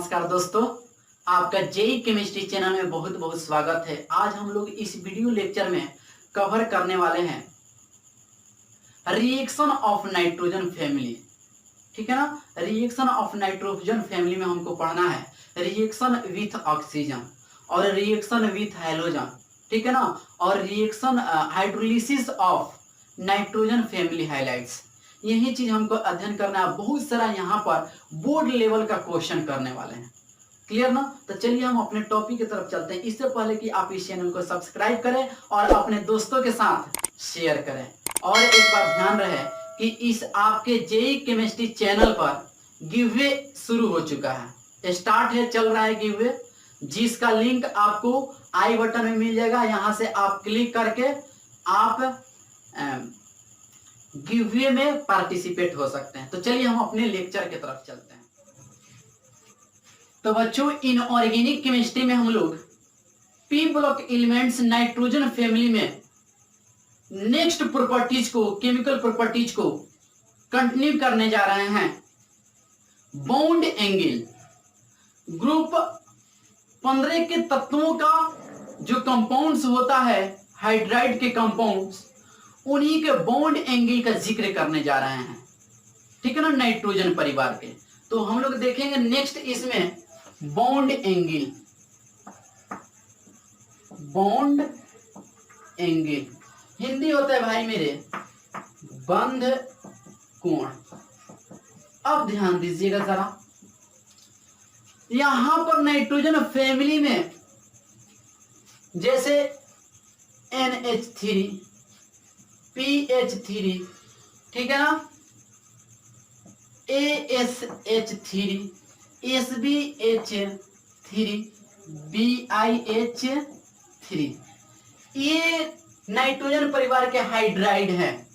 नमस्कार दोस्तों, आपका जेई केमिस्ट्री चैनल में बहुत बहुत स्वागत है। आज हम लोग इस वीडियो लेक्चर में कवर करने वाले हैं रिएक्शन ऑफ नाइट्रोजन फैमिली। ठीक है ना। रिएक्शन ऑफ नाइट्रोजन फैमिली में हमको पढ़ना है रिएक्शन विथ ऑक्सीजन और रिएक्शन विथ हैलोजन। ठीक है ना। और reaction hydrolysis of nitrogen family highlights, यही चीज हमको अध्ययन करना है। बहुत सारा यहाँ पर बोर्ड लेवल का क्वेश्चन करने वाले हैं। क्लियर ना। तो चलिए हम अपने टॉपिक की तरफ चलते हैं। इससे पहले कि आप इस चैनल को सब्सक्राइब करें और अपने दोस्तों के साथ शेयर करें। और एक बात ध्यान रहे कि इस आपके जेई केमिस्ट्री चैनल पर गिववे शुरू हो चुका है, स्टार्ट है, चल रहा है गिववे, जिसका लिंक आपको आई बटन में मिल जाएगा। यहां से आप क्लिक करके आप गिववे में पार्टिसिपेट हो सकते हैं। तो चलिए हम अपने लेक्चर की तरफ चलते हैं। तो बच्चों, इनऑर्गेनिक केमिस्ट्री में हम लोग P block elements nitrogen family में नेक्स्ट प्रॉपर्टीज को, केमिकल प्रॉपर्टीज को कंटिन्यू करने जा रहे हैं। बॉन्ड एंगल, ग्रुप 15 के तत्वों का जो कंपाउंड्स होता है, हाइड्राइड के कंपाउंड्स, उन्हीं के बॉन्ड एंगल का जिक्र करने जा रहे हैं। ठीक है ना, नाइट्रोजन परिवार के। तो हम लोग देखेंगे नेक्स्ट इसमें bond angle. Bond angle Hindi होता है भाई मेरे बंध कोण। अब ध्यान दीजिएगा जरा, यहां पर नाइट्रोजन फैमिली में जैसे NH3, PH3, ठीक है ना, ASH3, SBH3, BiH3, ये नाइट्रोजन परिवार के हाइड्राइड हैं।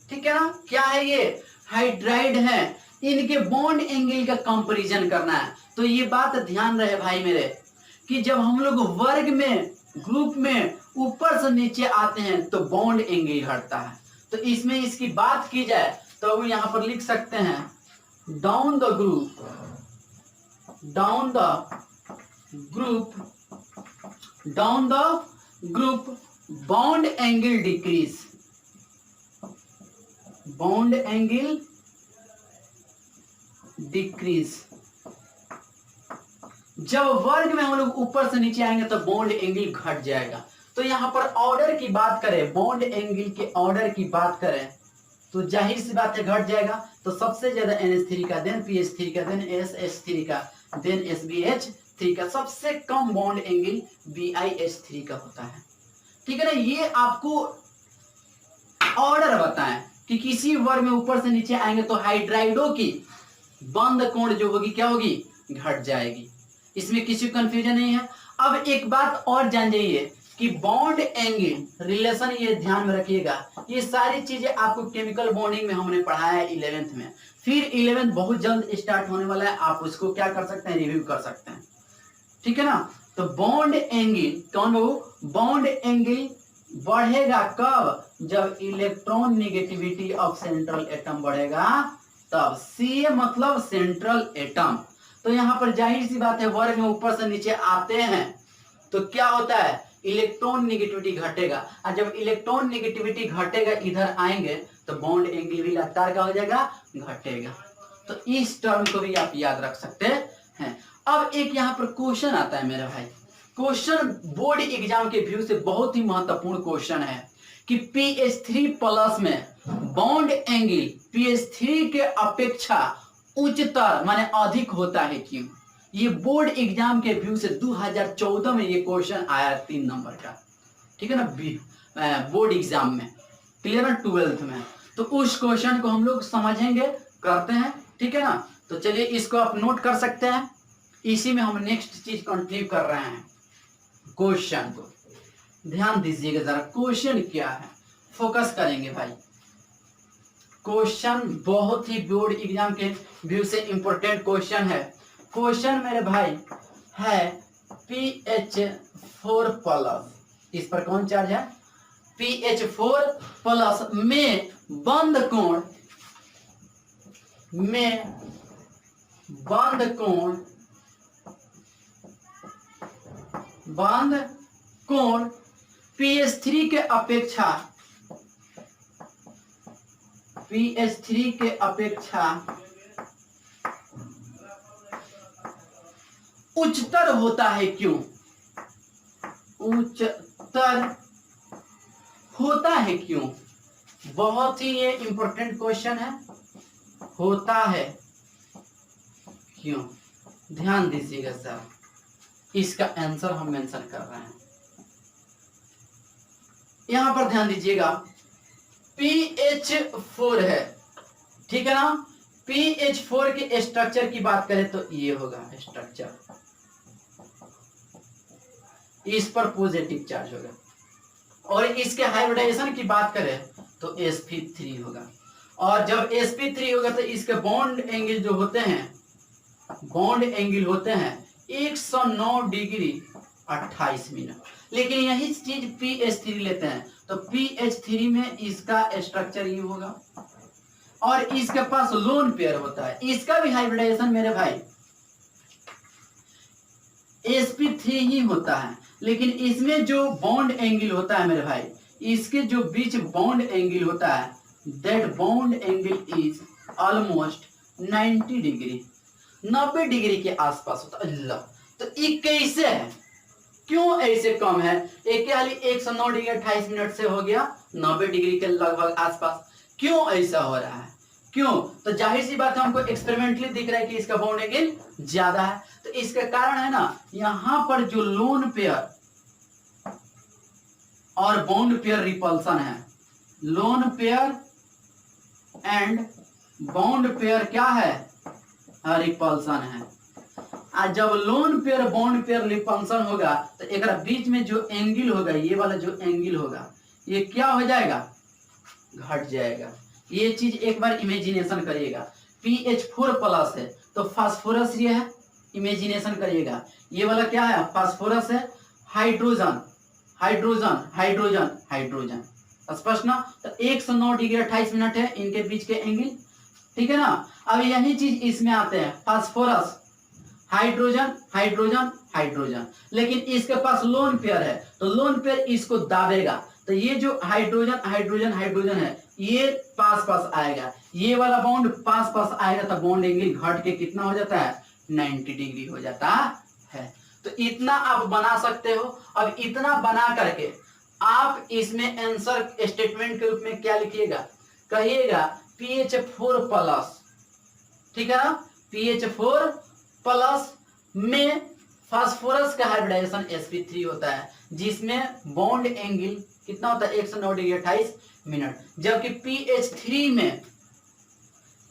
ठीक है ना। क्या है ये? हाइड्राइड है। इनके बॉन्ड एंगल का कंपैरिजन करना है। तो ये बात ध्यान रहे भाई मेरे कि जब हम लोग वर्ग में, ग्रुप में ऊपर से नीचे आते हैं तो बॉन्ड एंगल घटता है। तो इसमें इसकी बात की जाए तो यहां पर लिख सकते हैं down the group, down the group, down the group bond angle decrease, bond angle decrease. जब वर्ग में हम लोग ऊपर से नीचे आएंगे तो बॉन्ड एंगल घट जाएगा। तो यहां पर ऑर्डर की बात करें, बॉन्ड एंगल के ऑर्डर की बात करें तो जाहिर सी बात है घट जाएगा। तो सबसे ज्यादा NH3 का, देन PH3 का, देन SH3 का, देन SBH3 का, सबसे कम बॉन्ड एंगल BiH3 का होता है। ठीक है ना। ये आपको ऑर्डर बताएं कि किसी वर्ग में ऊपर से नीचे आएंगे तो हाइड्राइडो की बंध कोण जो होगी क्या होगी? घट जाएगी। इसमें किसी कंफ्यूजन नहीं है। अब एक बात और जान जाइए कि बॉन्ड एंगल रिलेशन, ये ध्यान में रखिएगा, ये सारी चीजें आपको केमिकल बॉन्डिंग में हमने पढ़ाया है 11th में। फिर 11th बहुत जल्द स्टार्ट होने वाला है, आप उसको क्या कर सकते हैं? रिव्यू कर सकते हैं। ठीक है ना। तो बॉन्ड एंगल कौन बाबू? बॉन्ड एंगल बढ़ेगा कब? जब electron negativity of central atom बढ़ेगा तब। सी मतलब सेंट्रल एटम। तो यहां पर जाहिर सी बात है वर्ग में ऊपर से नीचे आते हैं तो क्या होता है? इलेक्ट्रॉन नेगेटिविटी घटेगा। और जब इलेक्ट्रॉन नेगेटिविटी घटेगा, इधर आएंगे तो बॉन्ड एंगल भी लगातार क्या हो जाएगा? घटेगा। तो इस टर्म को भी आप याद रख सकते हैं। अब एक यहाँ पर क्वेश्चन आता है मेरे भाई, क्वेश्चन बोर्ड एग्जाम के व्यू से बहुत ही महत्वपूर्ण क्वेश्चन है कि PH3 प्लस में बॉन्ड एंगल PH3 के अपेक्षा उच्चतर माने अधिक होता है, क्यों? ये बोर्ड एग्जाम के व्यू से 2014 में ये क्वेश्चन आया 3 नंबर का। ठीक है ना, बोर्ड एग्जाम में। क्लियर ना, 12th में। तो उस क्वेश्चन को हम लोग समझेंगे, करते हैं। ठीक है ना। तो चलिए इसको आप नोट कर सकते हैं। इसी में हम नेक्स्ट चीज कंटिन्यू कर रहे हैं। क्वेश्चन को ध्यान दीजिएगा जरा, क्वेश्चन क्या है, फोकस करेंगे भाई। क्वेश्चन बहुत ही बोर्ड एग्जाम के व्यू से इंपॉर्टेंट क्वेश्चन है। क्वेश्चन मेरे भाई है PH4 प्लस, इस पर कौन चार्ज है? PH4 प्लस में बंध कोण बंद कोण pH3 के अपेक्षा उच्चतर होता है। क्यों उच्चतर होता है? क्यों? बहुत ही ये इंपॉर्टेंट क्वेश्चन है। होता है क्यों? ध्यान दीजिएगा सर, इसका आंसर हम मेंशन कर रहे हैं। यहां पर ध्यान दीजिएगा, pH4 है, ठीक है ना। pH4 के स्ट्रक्चर की बात करें तो ये होगा स्ट्रक्चर, इस पर पॉजिटिव चार्ज होगा। और इसके हाइब्रिडाइजेशन की बात करें तो sp3 होगा। और जब sp3 होगा तो इसके बॉन्ड एंगल जो होते हैं, बॉन्ड एंगल होते हैं 109 डिग्री 28 मिनट। लेकिन यही चीज pH3 लेते हैं तो pH3 में इसका स्ट्रक्चर ये होगा और इसके पास लोन पेयर होता है। इसका भी हाइब्रिडाइजेशन मेरे भाई sp3 ही होता है, लेकिन इसमें जो बॉन्ड एंगल होता है मेरे भाई, इसके जो बीच बॉन्ड एंगल होता है, that bond angle is almost 90 degree, 90 degree के आसपास होता है। अल्लाह, तो ये कैसे है? क्यों ऐसे कम है? एक 109 डिग्री 28 मिनट से हो गया 90 डिग्री के लगभग आसपास। क्यों ऐसा हो रहा है? क्यों? तो जाहिर सी बात है, हमको एक्सपेरिमेंटली दिख रहा है कि इसका बॉन्ड एंगल ज्यादा है। तो इसका कारण है ना, यहां पर जो लोन पेयर और बॉन्ड पेयर रिपल्सन है, lone pair and bond pair क्या है? रिपल्सन है। आज जब lone pair bond pair repulsion होगा तो एक बीच में जो एंगल होगा, ये वाला जो एंगल होगा, ये क्या हो जाएगा? घट जाएगा। ये चीज एक बार इमेजिनेशन करिएगा। pH4 प्लस है तो फास्फोरस ये है, इमेजिनेशन करिएगा। ये वाला क्या है? फास्फोरस है, हाइड्रोजन हाइड्रोजन हाइड्रोजन हाइड्रोजन, स्पष्ट ना। तो 109 डिग्री 28 मिनट है इनके बीच के एंगल, ठीक है ना। अब यही चीज इसमें आते हैं, फास्फोरस हाइड्रोजन हाइड्रोजन हाइड्रोजन, लेकिन इसके पास लोन पेयर है तो लोन पेयर इसको दाबेगा। तो ये जो हाइड्रोजन हाइड्रोजन हाइड्रोजन है ये पास पास आएगा, ये वाला बॉन्ड पास पास आएगा, तो बॉन्ड एंगल घट के कितना हो जाता है? 90 डिग्री हो जाता है। तो इतना आप बना सकते हो। अब इतना बना करके आप इसमें आंसर स्टेटमेंट के रूप में क्या लिखिएगा? कहिएगा pH4 प्लस, ठीक है ना। pH4 प्लस में फास्फोरस का हाइब्रिडाइजेशन sp3 होता है, जिसमें बॉन्ड एंगल कितना होता है? 109 डिग्री 28 मिनट। जबकि pH3 में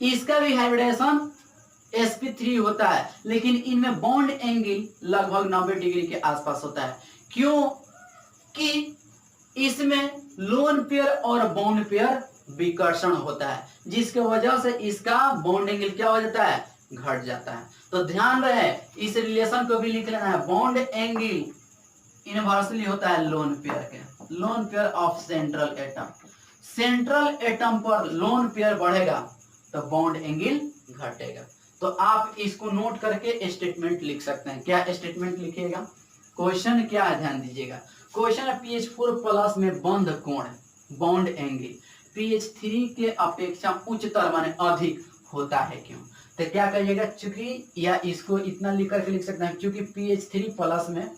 इसका भी हाइब्रिडाइजेशन sp3 होता है, लेकिन इनमें बॉन्ड एंगल लगभग 90 डिग्री के आसपास होता है। क्यों? कि इसमें लोन पेयर और बॉन्ड पेयर विकर्षण होता है, जिसके वजह से इसका बॉन्ड एंगल क्या हो जाता है? घट जाता है। तो ध्यान रहे, इस रिलेशन को भी लिख लेना है। बॉन्ड एंगल इनवर्सली होता है लोन पेयर के, lone pair of central atom. Central atom पर लोन पेयर बढ़ेगा तो बॉन्ड एंगल घटेगा। तो आप इसको नोट करके स्टेटमेंट लिख सकते हैं। क्या स्टेटमेंट लिखिएगा? क्वेश्चन क्या है? ध्यान दीजिएगा। क्वेश्चन है pH4 प्लस में बंध कोण बॉन्ड एंगल pH3 के अपेक्षा उच्चतर माने अधिक होता है। क्यों? तो क्या करिएगा? चूंकि, या इसको इतना लिख करके लिख सकते हैं, क्योंकि pH3 प्लस में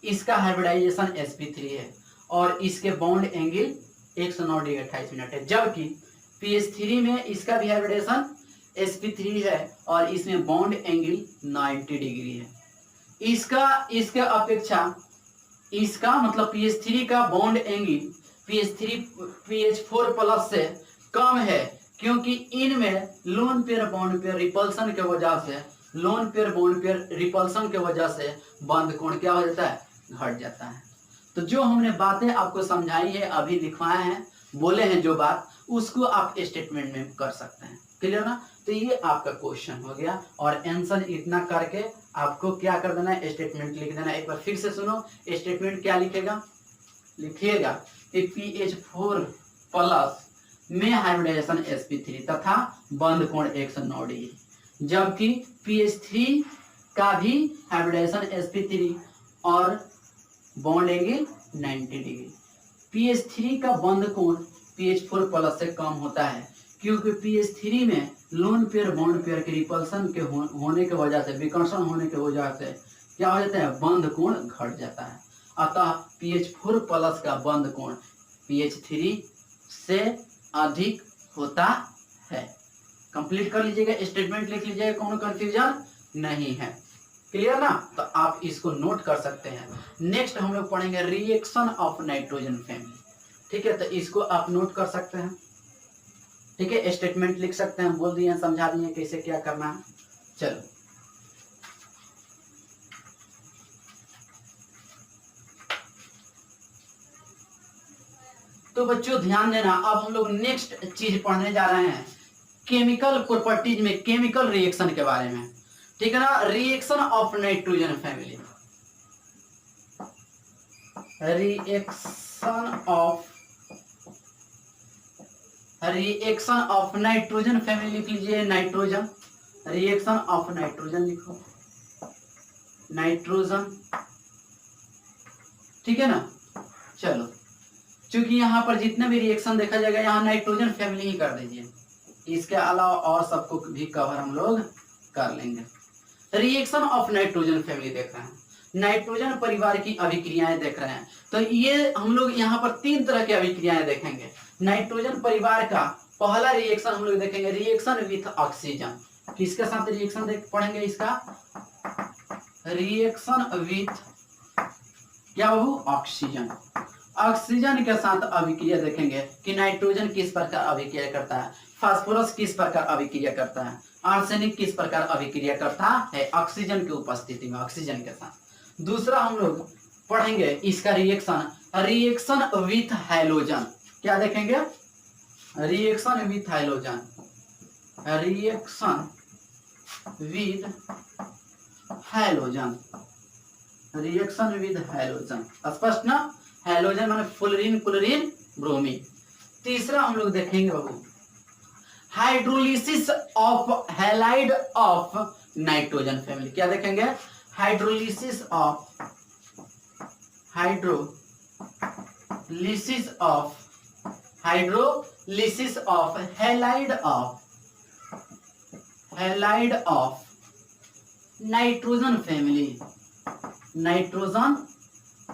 इसका हाइब्रिडाइजेशन sp3 है और इसके बॉन्ड एंगल 109 डिग्री 28 मिनट है, जबकि pH3 में इसका भी हाइब्रिडेशन sp3 है और इसमें बॉन्ड एंगल 90 डिग्री है। इसके अपेक्षा इसका मतलब pH3 का बॉन्ड एंगल pH4 प्लस से कम है, क्योंकि इनमें lone pair bond pair repulsion के वजह से, lone pair bond pair repulsion के वजह से बंध कोण क्या हो जाता है? घट जाता है। तो जो हमने बातें आपको समझाई है, अभी लिखवाए हैं, बोले हैं जो बात, उसको आप स्टेटमेंट में कर सकते हैं। क्लियर ना? तो ये आपका क्वेश्चन हो गया और आंसर इतना करके आपको क्या कर देना है? स्टेटमेंट लिख देना है। एक बार फिर से सुनो, स्टेटमेंट क्या लिखेगा? लिखिएगा कि pH4 प्लस में हाइब्रिडाइजेशन sp3 तथा बंध कोण 109 डिग्री, जबकि pH3 का भी हाइब्रिडाइजेशन sp3 और बॉन्ड एंगल 90 डिग्री। pH3 का बंध कोण pH4 प्लस से कम होता है, क्योंकि pH3 में लोन पेयर बॉन्ड पेयर के रिपल्सन के होने की वजह से, विकर्षण होने की वजह से क्या हो जाता है, बंध कोण घट जाता है। अतः pH4 प्लस का बंध कोण pH3 से अधिक होता है। कंप्लीट कर लीजिएगा, स्टेटमेंट लिख लीजिएगा, कोनो कंफ्यूजन नहीं है। क्लियर ना? तो आप इसको नोट कर सकते हैं। नेक्स्ट हम लोग पढ़ेंगे रिएक्शन ऑफ नाइट्रोजन फैमिली। ठीक है, तो इसको आप नोट कर सकते हैं। ठीक है, स्टेटमेंट लिख सकते हैं, बोल दिए, समझा दिए कैसे क्या करना है। चलो, तो बच्चों ध्यान देना, अब हम लोग नेक्स्ट चीज पढ़ने जा रहे हैं केमिकल प्रॉपर्टीज में, केमिकल रिएक्शन के बारे में। ठीक है ना? Reaction of nitrogen family, reaction of nitrogen family लिख लीजिए, नाइट्रोजन, रिएक्शन ऑफ नाइट्रोजन लिखो, नाइट्रोजन। ठीक है ना? चलो, क्योंकि यहाँ पर जितने भी रिएक्शन देखा जाएगा यहाँ नाइट्रोजन फैमिली ही कर दीजिए, इसके अलावा और सबको भी कवर हम लोग कर लेंगे। रिएक्शन ऑफ नाइट्रोजन फैमिली देख रहे हैं, नाइट्रोजन परिवार की अभिक्रियाएं देख रहे हैं। तो ये हम लोग यहाँ पर 3 तरह की अभिक्रियाएं देखेंगे। नाइट्रोजन परिवार का पहला रिएक्शन हम लोग देखेंगे रिएक्शन विथ ऑक्सीजन। किसके साथ रिएक्शन देख पढ़ेंगे इसका? रिएक्शन विथ क्या बाबू? ऑक्सीजन। ऑक्सीजन के साथ अभिक्रिया देखेंगे कि नाइट्रोजन किस प्रकार अभिक्रिया करता है, फास्फोरस किस प्रकार अभिक्रिया करता है, आर्सेनिक किस प्रकार अभिक्रिया करता है ऑक्सीजन की उपस्थिति में, ऑक्सीजन के साथ। दूसरा हम लोग पढ़ेंगे इसका रिएक्शन, रिएक्शन विथ हैलोजन। क्या देखेंगे? Reaction with halogen, reaction with halogen, reaction with halogen. स्पष्ट ना? हैलोजन माने फ्लोरीन, क्लोरीन, ब्रोमीन। तीसरा हम लोग देखेंगे बाबू hydrolysis of halide of nitrogen family. क्या देखेंगे? Hydrolysis of, hydrolysis of, hydrolysis of halide of, halide of nitrogen family, nitrogen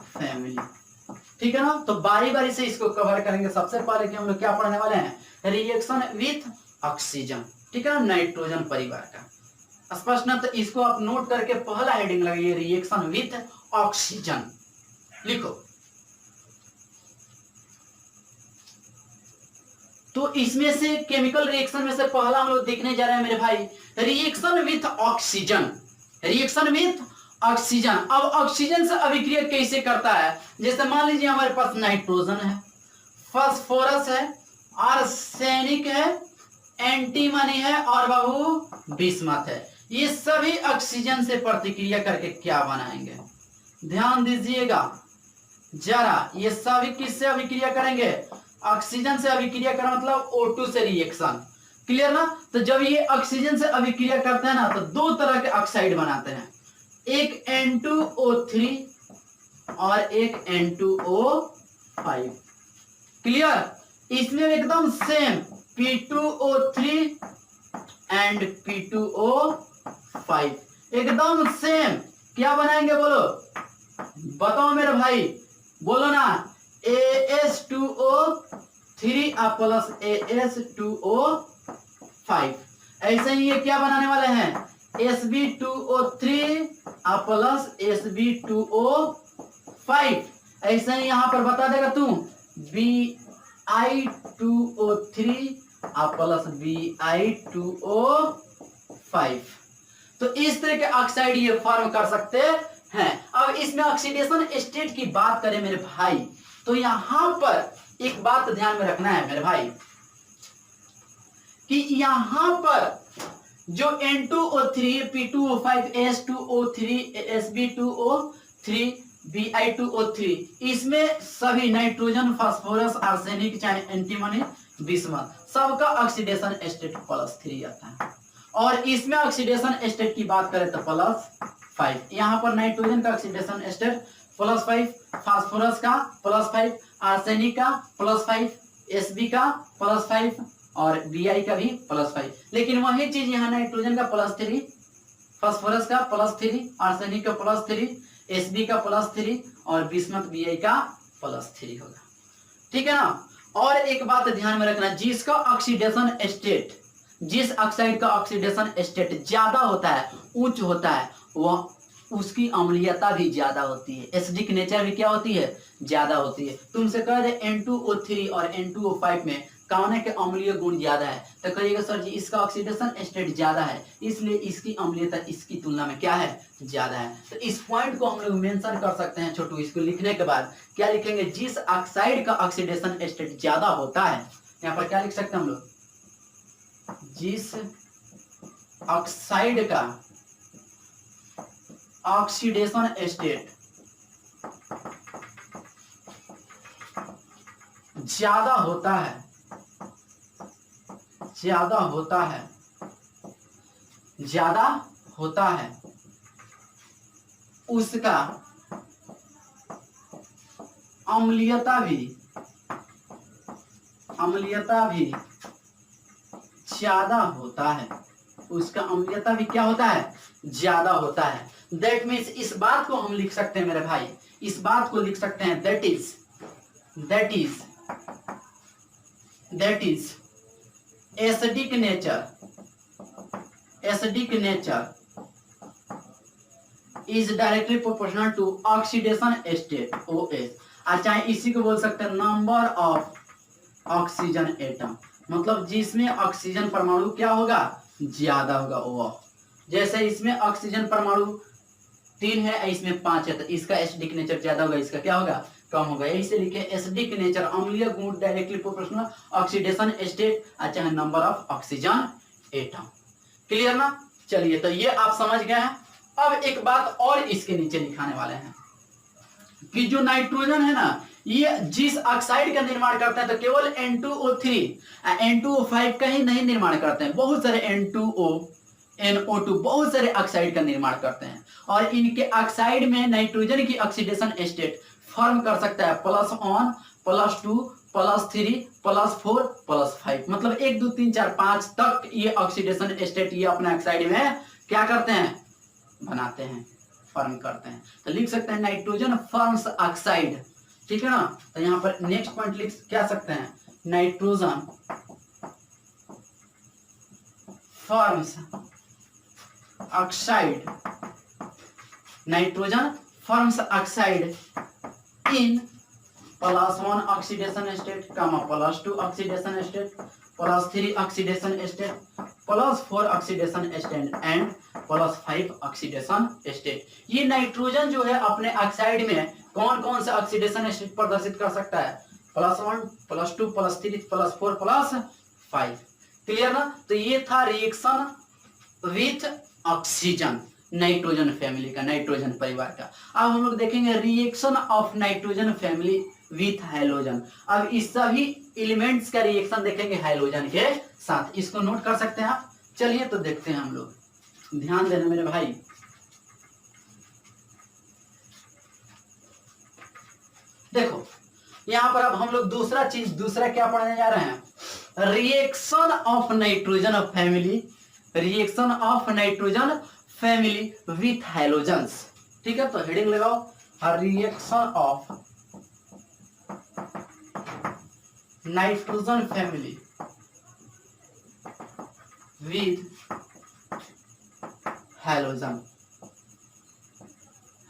family. ठीक है ना? तो बारी बारी से इसको कवर करेंगे। सबसे पहले कि हम लोग क्या पढ़ने वाले हैं? Reaction with oxygen. ठीक है ना? नाइट्रोजन परिवार का। स्पष्ट ना? तो इसको आप नोट करके पहला हेडिंग लगाइए, रिएक्शन विथ ऑक्सीजन लिखो। तो इसमें से केमिकल रिएक्शन में से पहला हम लोग देखने जा रहे हैं मेरे भाई, reaction with oxygen, reaction with oxygen. अब ऑक्सीजन से अभिक्रिया कैसे करता है? जैसे मान लीजिए हमारे पास नाइट्रोजन है, फास्फोरस है, आर्सेनिक है, एंटीमनी है और बाबू बिस्मथ है। ये सभी ऑक्सीजन से प्रतिक्रिया करके क्या बनाएंगे? ध्यान दीजिएगा जरा, ये सभी किससे अभिक्रिया करेंगे? ऑक्सीजन से अभिक्रिया करना मतलब O2 से रिएक्शन। क्लियर ना? तो जब ये ऑक्सीजन से अभिक्रिया करते हैं ना तो 2 तरह के ऑक्साइड बनाते हैं, एक N2O3 और एक N2O5। क्लियर? इसमें एकदम सेम P2O3 एंड P2O5 एकदम सेम। क्या बनाएंगे बोलो? बताओ मेरे भाई, बोलो ना। AS2O3 plus AS2O5। ऐसे ही ये क्या बनाने वाले हैं? Sb2O3 plus Sb2O5। ऐसे ही यहां पर बता देगा तू Bi2O3 प्लस Bi2O5। तो इस तरह के ऑक्साइड ये फॉर्म कर सकते हैं। अब इसमें ऑक्सीडेशन स्टेट की बात करें मेरे भाई, तो यहां पर एक बात ध्यान में रखना है मेरे भाई कि यहां पर जो N2O3, P2O5, S2O3, Sb2O3, Bi2O3, इसमें सभी नाइट्रोजन, फास्फोरस, आर्सेनिक चाहे एंटीमनी, बिस्मथ सबका ऑक्सीडेशन स्टेट +3 आता है। और इसमें ऑक्सीडेशन स्टेट की बात करें तो 5। यहाँ पर नाइट्रोजन का ऑक्सीडेशन स्टेट +5, फास्फोरस का +5, आर्सेनिक का +5, Sb का +5 और Bi का भी +5। लेकिन वही चीज यहाँ नाइट्रोजन का +3, फास्फोरस का +3, आर्सेनिक का +3, Sb का +3 और बिस्मथ Bi का +3 होगा। ठीक है ना। और एक बात ध्यान में रखना, जिसका ऑक्सीडेशन स्टेट, जिस ऑक्साइड का ऑक्सीडेशन स्टेट ज्यादा होता है, उच्च होता है, वह उसकी अम्लीयता भी ज्यादा होती है, एसिडिक नेचर भी क्या होती है, ज्यादा होती है। तुमसे कह दे N2O3 और N2O5 में कौन के अम्लीय गुण ज्यादा है, तो कहिएगा सर जी इसका ऑक्सीडेशन स्टेट ज्यादा है, इसलिए इसकी अम्लीयता इसकी तुलना में क्या है, ज्यादा है। तो इस पॉइंट को हम लोग मेंशन कर सकते हैं छोटू। इसको लिखने के बाद क्या लिखेंगे, जिस ऑक्साइड का ऑक्सीडेशन स्टेट ज्यादा होता है, यहाँ पर क्या लिख सकते हैं हम लोग, जिस ऑक्साइड का ऑक्सीडेशन स्टेट ज्यादा होता है, ज्यादा होता है, ज्यादा होता है, उसका अम्लीयता भी ज्यादा होता है, उसका अम्लीयता भी क्या होता है, ज्यादा होता है। दैट मीन्स इस बात को हम लिख सकते हैं मेरे भाई, इस बात को लिख सकते हैं, that is acidic nature is directly proportional to oxidation state OH। चाहे इसी को बोल सकते हैं नंबर ऑफ ऑक्सीजन एटम, मतलब जिसमें ऑक्सीजन परमाणु क्या होगा, ज्यादा होगा OH। जैसे इसमें ऑक्सीजन परमाणु 3 है, इसमें 5 है, तो इसका एसिडिक नेचर ज्यादा होगा, इसका क्या होगा, कम होगा। यही से लिखे एसिडिक नेचर अम्लीय गुण डायरेक्टली प्रोपोर्शनल ऑक्सीडेशन स्टेट चाहे number of oxygen atom. Clear ना। चलिए तो ये आप समझ गए हैं। अब एक बात और इसके नीचे लिखाने वाले हैं कि जो नाइट्रोजन है ना, ये जिस ऑक्साइड का निर्माण करते हैं तो केवल N2O3 N2O5 का ही नहीं निर्माण करते हैं, बहुत सारे N2O NO2 बहुत सारे ऑक्साइड का निर्माण करते हैं। और इनके ऑक्साइड में नाइट्रोजन की ऑक्सीडेशन स्टेट फॉर्म कर सकता है +1 +2 +3 +4 +5, मतलब 1 2 3 4 5 तक ये ऑक्सीडेशन स्टेट ये अपने ऑक्साइड में क्या करते हैं, बनाते हैं, फॉर्म करते हैं। तो लिख सकते हैं नाइट्रोजन फॉर्म्स ऑक्साइड। ठीक है ना। तो यहाँ पर नेक्स्ट पॉइंट लिख क्या सकते हैं, nitrogen forms oxide, nitrogen forms oxide in +1 oxidation state, +2 oxidation state, +3 oxidation state, +4 oxidation state and +5 oxidation state. ये नाइट्रोजन जो है अपने ऑक्साइड में कौन कौन से ऑक्सीडेशन स्टेट प्रदर्शित कर सकता है, +1 +2 +3 +4 +5। क्लियर ना। तो ये था reaction with oxygen, nitrogen family का, नाइट्रोजन परिवार का। अब हम लोग देखेंगे reaction of nitrogen family with hydrogen. अब इस सभी एलिमेंट्स का रिएक्शन देखेंगे हाइड्रोजन के साथ, इसको नोट कर सकते हैं आप। चलिए तो देखते हैं हम लोग, ध्यान देना मेरे भाई। देखो यहां पर अब हम लोग दूसरा क्या पढ़ने जा रहे हैं, reaction of nitrogen family, reaction of nitrogen family with halogens. ठीक है, तो हेडिंग लगाओ, reaction of nitrogen family with halogen,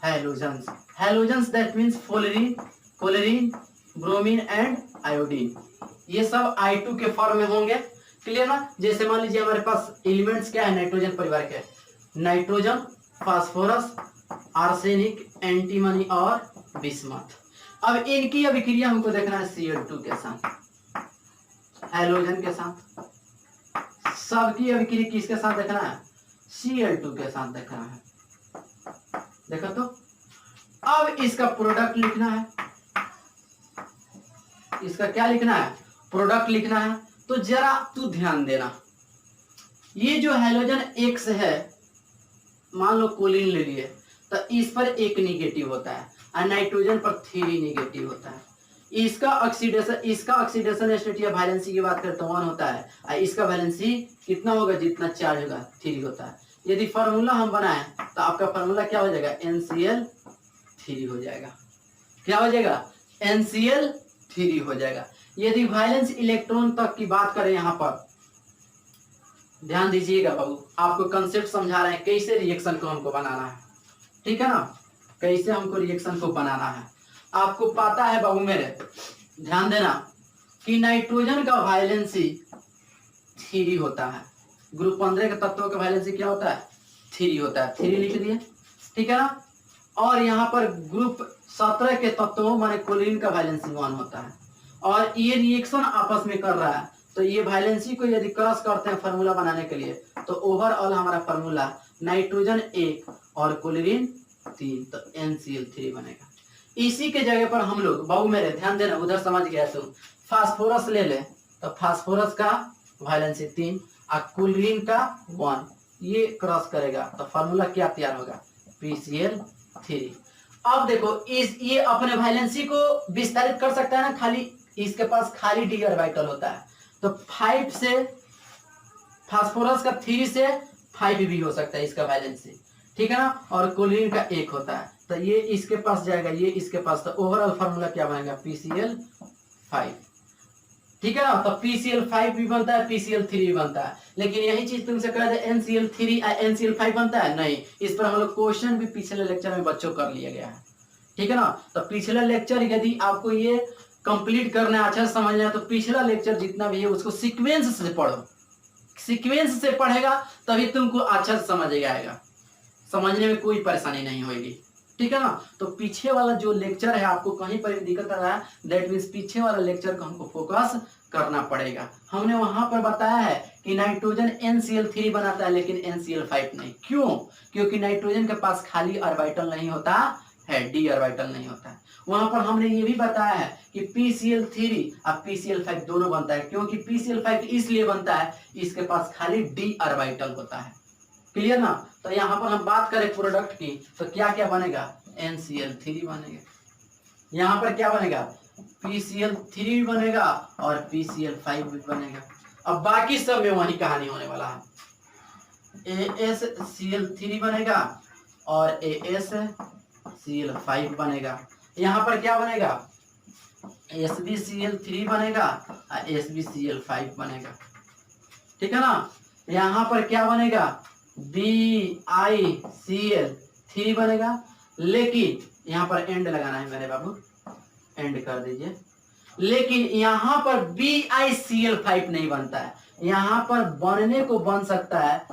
halogens, halogens that means chlorine, bromine and iodine. ये सब I2 के फॉर्म में होंगे। क्लियर ना। जैसे मान लीजिए हमारे पास एलिमेंट्स क्या है नाइट्रोजन परिवार के, नाइट्रोजन, फास्फोरस, आर्सेनिक, एंटीमनी और बिस्मथ। अब इनकी अभिक्रिया हमको देखना है Cl2 के साथ, हैलोजन के साथ। सबकी अभिक्रिया किसके साथ देखना है, Cl2 के साथ देखना है। देखो तो अब इसका प्रोडक्ट लिखना है, इसका क्या लिखना है, प्रोडक्ट लिखना है। तो जरा तू ध्यान देना, ये जो हैलोजन X है, मान लो कोलिन ले लिए, तो इस पर एक निगेटिव होता है और नाइट्रोजन पर 3 निगेटिव होता है। इसका ऑक्सीडेशन स्टेट या वैलेंसी की बात करें तो 1 होता है और इसका वैलेंसी कितना होगा, जितना चार्ज होगा 3 होता है। यदि फार्मूला हम बनाएं तो आपका फार्मूला क्या हो जाएगा, NCl3 हो जाएगा। क्या हो जाएगा, NCl3 हो जाएगा। यदि वैलेंस इलेक्ट्रॉन तक की बात करें, यहाँ पर ध्यान दीजिएगा बाबू, आपको कंसेप्ट समझा रहे हैं कैसे रिएक्शन को हमको बनाना है, ठीक है ना, कैसे हमको रिएक्शन को बनाना है। आपको पता है बाबू मेरे, ध्यान देना कि नाइट्रोजन का वैलेंसी 3 होता है। ग्रुप 15 के तत्वों का वैलेंसी क्या होता है, 3 होता है, 3 लिख दिए, ठीक है ना। और यहाँ पर ग्रुप 17 के तत्वों माने क्लोरीन का वैलेंसी 1 होता है। और ये रिएक्शन आपस में कर रहा है, तो ये वैलेंसी को यदि क्रॉस करते हैं फार्मूला बनाने के लिए, तो ओवरऑल हमारा फार्मूला नाइट्रोजन 1 और क्लोरीन 3, तो NCl3 बनेगा। इसी के जगह पर हम लोग बाबू मेरे ध्यान देना, उधर समझ गया तुम, फास्फोरस ले ले, तो फास्फोरस का वैलेंसी 3 और क्लोरीन का 1, ये क्रॉस करेगा तो फार्मूला क्या तैयार होगा, PCl3। अब देखो ये अपने वैलेंसी को विस्तारित कर सकता है ना, खाली इसके पास खाली d ऑर्बिटल होता है, तो 5 से फास्फोरस का 3 से 5 भी हो सकता है इसका वैलेंसी, ठीक है ना। और क्लोरीन का 1 होता है, तो ये इसके पास जाएगा, ये इसके पास, तो ओवरऑल फार्मूला क्या बनेगा, PCl5, ठीक है ना। तो PCl5 भी बनता है, PCl3 भी बनता है। लेकिन यही चीज तुमसे कह दे NCl3 NCl5 बनता है, नहीं। इस पर हम लोग क्वेश्चन भी पिछले लेक्चर में बच्चों कर लिया गया है, ठीक है ना। तो पिछला लेक्चर यदि आपको ये कंप्लीट करना है, अच्छा समझना है, तो पिछला लेक्चर जितना भी है उसको सीक्वेंस से पढ़ो। सीक्वेंस से पढ़ेगा तभी तुमको अच्छा से समझ आएगा, समझने में कोई परेशानी नहीं होगी, ठीक है ना। तो पीछे वाला जो लेक्चर है आपको कहीं पर भी दिक्कत आ रहा है, दैट मीन्स पीछे वाला लेक्चर को हमको फोकस करना पड़ेगा। हमने वहां पर बताया है कि नाइट्रोजन NCl3 बनाता है लेकिन NCl5 नहीं। क्यों? क्योंकि नाइट्रोजन के पास खाली ऑर्बिटल नहीं होता है, d ऑर्बिटल नहीं होता है। वहां पर हमने ये भी बताया है कि PCl3 और PCl5 दोनों बनता है, क्योंकि PCl5 इसलिए बनता है इसके पास खाली d ऑर्बिटल होता है। क्लियर ना। तो यहाँ पर हम बात करें प्रोडक्ट की, तो क्या क्या बनेगा, NCl3 बनेगा। यहाँ पर क्या बनेगा, PCl3 भी बनेगा और PCl5 भी बनेगा। अब बाकी सब में वही कहानी होने वाला है, AsCl3 बनेगा और AsCl5 बनेगा। यहाँ पर क्या बनेगा, SbCl3 बनेगा और SbCl5 बनेगा, ठीक है ना। यहाँ पर क्या बनेगा, BiCl3 बनेगा। लेकिन यहाँ पर एंड लगाना है मेरे बाबू, एंड कर दीजिए। लेकिन यहाँ पर BiCl5 नहीं बनता है, यहाँ पर बनने को बन सकता है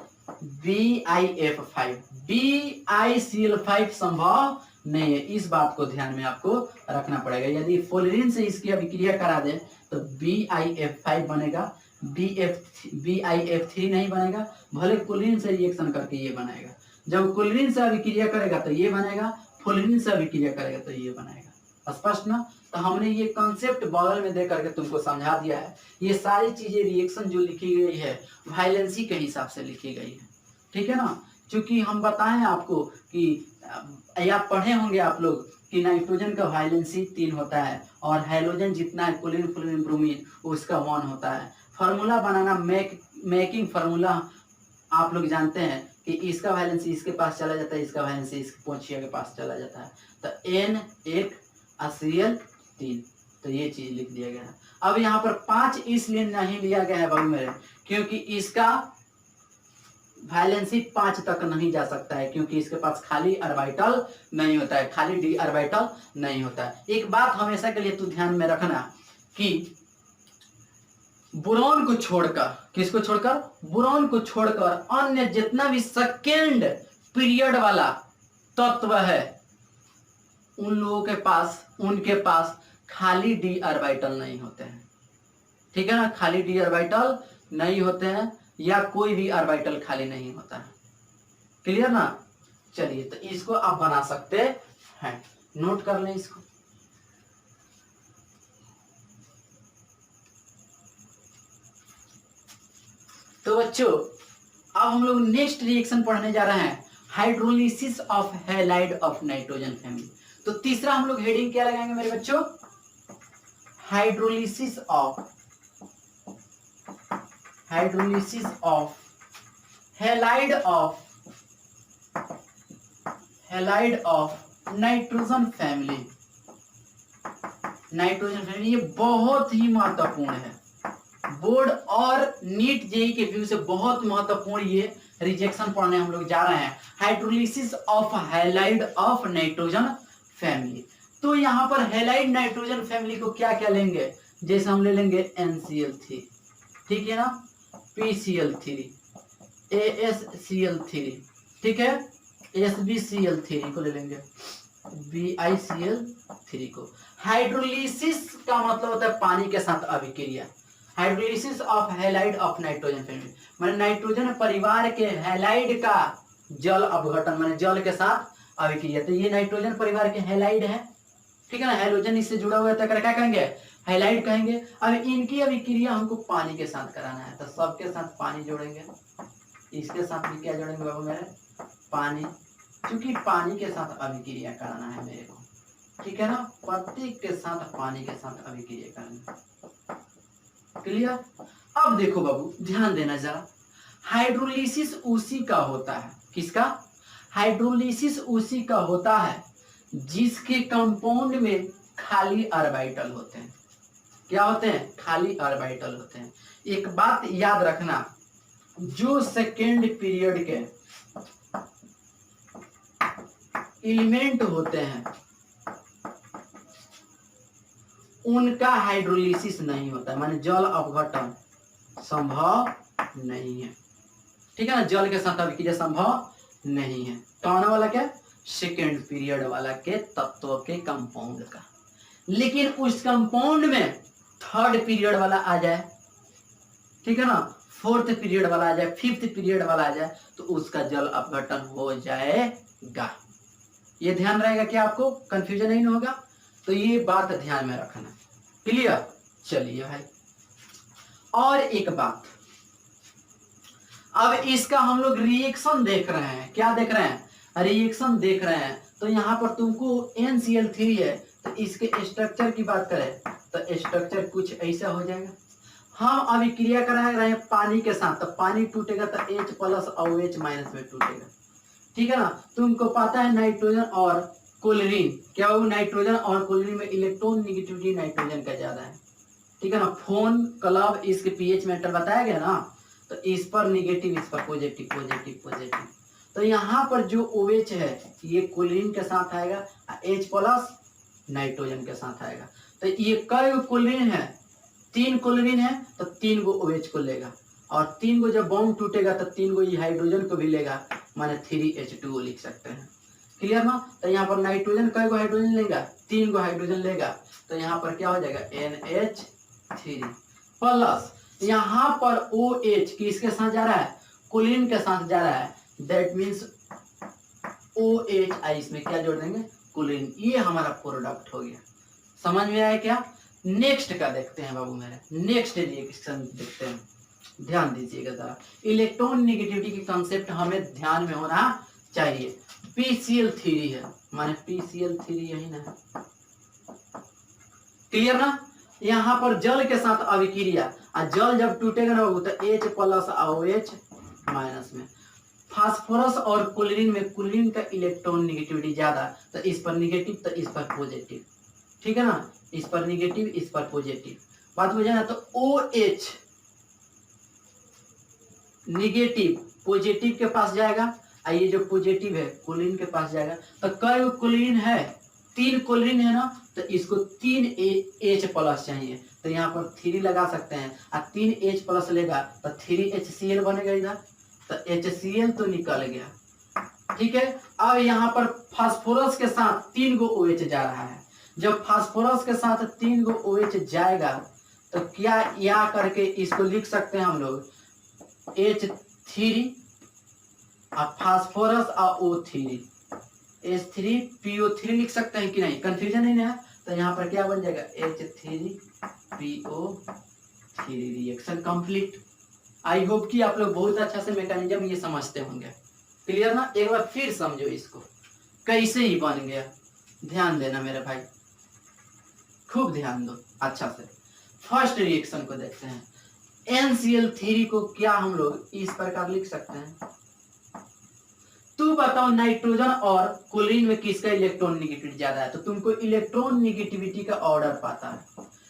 BiF5। BiCl5 संभव नहीं है, इस बात को ध्यान में आपको रखना पड़ेगा। यदि फ्लोरीन से इसकी अभिक्रिया करा दे तो BiF5 बनेगा, BiF3 नहीं बनेगा। भले क्लोरीन से रिएक्शन करके ये बनेगा, जब क्लोरीन से अभिक्रिया करेगा तो ये बनेगा, फ्लोरीन से अभिक्रिया करेगा तो ये बनेगा। स्पष्ट ना। तो हमने ये कंसेप्ट बगल में दे करके तुमको समझा दिया है। ये सारी चीजें रिएक्शन जो लिखी गई है वैलेंसी के हिसाब से लिखी गई है, ठीक है ना। क्योंकि हम बताएं आपको कि या पढ़े होंगे आप लोग कि नाइट्रोजन का वैलेंसी 3 होता है और हाइड्रोजन जितना है क्लोरीन फ्लोरीन ब्रोमीन उसका 1 होता है। फार्मूला बनाना मेकिंग फार्मूला आप लोग जानते हैं कि इसका वैलेंसी इसके पास चला जाता है, इसका वैलेंसी इसके पोंछिया के पास चला जाता है, तो N1 Cl3, तो ये चीज लिख दिया गया है। अब यहाँ पर 5 इसलिए नहीं लिया गया है बाबू मेरे, क्योंकि इसका वैलेंसी 5 तक नहीं जा सकता है, क्योंकि इसके पास खाली ऑर्बिटल नहीं होता है, खाली d ऑर्बिटल नहीं होता है। एक बात हमेशा के लिए तू ध्यान में रखना कि बोरॉन को छोड़कर, किसको छोड़कर, बोरॉन को छोड़कर अन्य जितना भी सेकेंड पीरियड वाला तत्व है उन लोगों के पास, उनके पास खाली d ऑर्बिटल नहीं होते हैं, ठीक है ना। खाली d ऑर्बिटल नहीं होते हैं या कोई भी ऑर्बिटल खाली नहीं होता है। क्लियर ना। चलिए तो इसको आप बना सकते हैं, नोट कर लें इसको। तो बच्चों अब हम लोग नेक्स्ट रिएक्शन पढ़ने जा रहे हैं, hydrolysis of halide of nitrogen family. तो तीसरा हम लोग हेडिंग क्या लगाएंगे मेरे बच्चों, hydrolysis of halide of nitrogen family. ये बहुत ही महत्वपूर्ण है, बोर्ड और नीट जेई के व्यू से बहुत महत्वपूर्ण ये रिजेक्शन पढ़ने हम लोग जा रहे हैं, hydrolysis of halide of nitrogen family. तो यहाँ पर हैलाइड नाइट्रोजन फैमिली को क्या क्या लेंगे, जैसे हम ले लेंगे NCl3, ठीक है ना, PCl3, AsCl3, ठीक है, SbCl3 को ले लेंगे, BiCl3 को। हाइड्रोलिसिस का मतलब होता है पानी के साथ अभिक्रिया, hydrolysis of halide of nitrogen family माने नाइट्रोजन परिवार के हैलाइड का जल अपघटन माने जल के साथ अभिक्रिया। तो ये नाइट्रोजन परिवार के हैलाइड है, ठीक है ना, हैलोजन इससे जुड़ा हुआ है तो क्या कहेंगे, हैलाइड कहेंगे। अब इनकी अभिक्रिया हमको पानी के साथ कराना है, तो सबके साथ पानी जोड़ेंगे, इसके साथ भी क्या जोड़ेंगे बाबू मेरे, पानी, क्योंकि पानी के साथ अभिक्रिया कराना है मेरे को, ठीक है ना, प्रत्येक के साथ पानी के साथ अभिक्रिया करना, क्लियर। अब देखो बाबू ध्यान देना जरा, हाइड्रोलिसिस उसी का होता है, किसका, हाइड्रोलिसिस उसी का होता है जिसके कंपाउंड में खाली ऑर्बिटल होते हैं। क्या होते हैं, खाली ऑर्बिटल होते हैं। एक बात याद रखना, जो सेकेंड पीरियड के एलिमेंट होते हैं उनका हाइड्रोलिसिस नहीं होता है, माने जल अपघटन संभव नहीं है, ठीक है ना, जल के साथ अभिक्रिया संभव नहीं है। कौन वाला क्या, सेकेंड पीरियड वाला के तत्वों के कंपाउंड का। लेकिन उस कंपाउंड में थर्ड पीरियड वाला आ जाए, ठीक है ना, फोर्थ पीरियड वाला आ जाए, फिफ्थ पीरियड वाला आ जाए, तो उसका जल अपघटन हो जाएगा। ये ध्यान रहेगा कि आपको कंफ्यूजन नहीं होगा, तो ये बात ध्यान में रखना, क्लियर। चलिए भाई, और एक बात, अब इसका हम लोग रिएक्शन देख रहे हैं, क्या देख रहे हैं, रिएक्शन देख रहे हैं। तो यहाँ पर तुमको NCl3 है, तो इसके स्ट्रक्चर की बात करें तो स्ट्रक्चर कुछ ऐसा हो जाएगा। हम अभी क्रिया करा रहे हैं पानी के साथ, तो पानी टूटेगा तो H प्लस और OH माइनस में टूटेगा, ठीक है ना। तुमको पता है नाइट्रोजन और क्लोरीन, क्या हो, नाइट्रोजन और क्लोरीन में इलेक्ट्रॉन निगेटिविटी नाइट्रोजन का ज्यादा है, ठीक है ना। फोन क्लब इसके पीएच मेटर बताया गया ना, तो इस पर निगेटिव, इस पर पॉजिटिव पॉजिटिव पॉजिटिव। तो यहाँ पर जो OH है ये क्लोरीन के साथ आएगा, H प्लस नाइट्रोजन के साथ आएगा। तो ये कई क्लोरीन है, 3 क्लोरीन है, तो 3 गो OH को लेगा, और 3 गो जब बॉन्ड टूटेगा तो 3 गो ये हाइड्रोजन को भी लेगा, माने 3H2O लिख सकते हैं, क्लियर ना। तो यहाँ पर नाइट्रोजन कई गो हाइड्रोजन लेगा, 3 गो हाइड्रोजन लेगा, तो यहाँ पर क्या हो जाएगा NH3 प्लस यहाँ पर OH किसके साथ जा रहा है, क्लोरीन के साथ जा रहा है, दैट मीन्स OH आई इसमें क्या जोड़ देंगे, क्लोरीन। ये हमारा प्रोडक्ट हो गया, समझ में आया क्या। नेक्स्ट का देखते हैं बाबू मेरे, नेक्स्ट रिएक्शन देखते हैं, ध्यान दीजिएगा जरा, इलेक्ट्रॉन नेगेटिविटी की कंसेप्ट हमें ध्यान में होना चाहिए। PCl3 है, माने PCl3 यही ना है, क्लियर ना। यहाँ पर जल के साथ अभिक्रिया, जल जब टूटेगा ना तो H प्लस OH माइनस में। फास्फोरस और क्लोरीन में क्लोरीन का इलेक्ट्रॉन नेगेटिविटी ज्यादा, तो इस पर नेगेटिव तो इस पर पॉजिटिव, ठीक है ना, इस पर नेगेटिव इस पर पॉजिटिव, बात हो जाए। तो OH नेगेटिव पॉजिटिव के पास जाएगा, ये जो पॉजिटिव है क्लोरीन के पास जाएगा। तो कई क्लोरीन है, 3 क्लोरीन है ना, तो इसको 3H प्लस चाहिए, तो यहाँ पर 3 लगा सकते हैं, और 3H प्लस लेगा तो 3HCl बनेगा इधर, तो HCl तो निकल गया, ठीक है। अब यहाँ पर फास्फोरस के साथ 3 गो OH जा रहा है, जब फास्फोरस के साथ 3 गो OH जाएगा तो क्या या करके इसको लिख सकते हैं हम लोग H3 और फास्फोरस और O3, H3PO3 लिख सकते हैं कि नहीं, कंफ्यूजन नहीं ना। तो यहाँ पर क्या बन जाएगा H3PO3, reaction complete. I hope कि आप लोग बहुत अच्छा से मैकेनिज्म ये समझते होंगे, क्लियर ना? एक बार फिर समझो इसको कैसे ही बन गया, ध्यान देना मेरे भाई, खूब ध्यान दो अच्छा से। फर्स्ट रिएक्शन को देखते हैं। NCl3 को क्या हम लोग इस प्रकार लिख सकते हैं? तू बताओ नाइट्रोजन और क्लोरीन में किसका इलेक्ट्रॉन निगेटिविटी ज्यादा है? तो तुमको इलेक्ट्रॉन निगेटिविटी का ऑर्डर पता है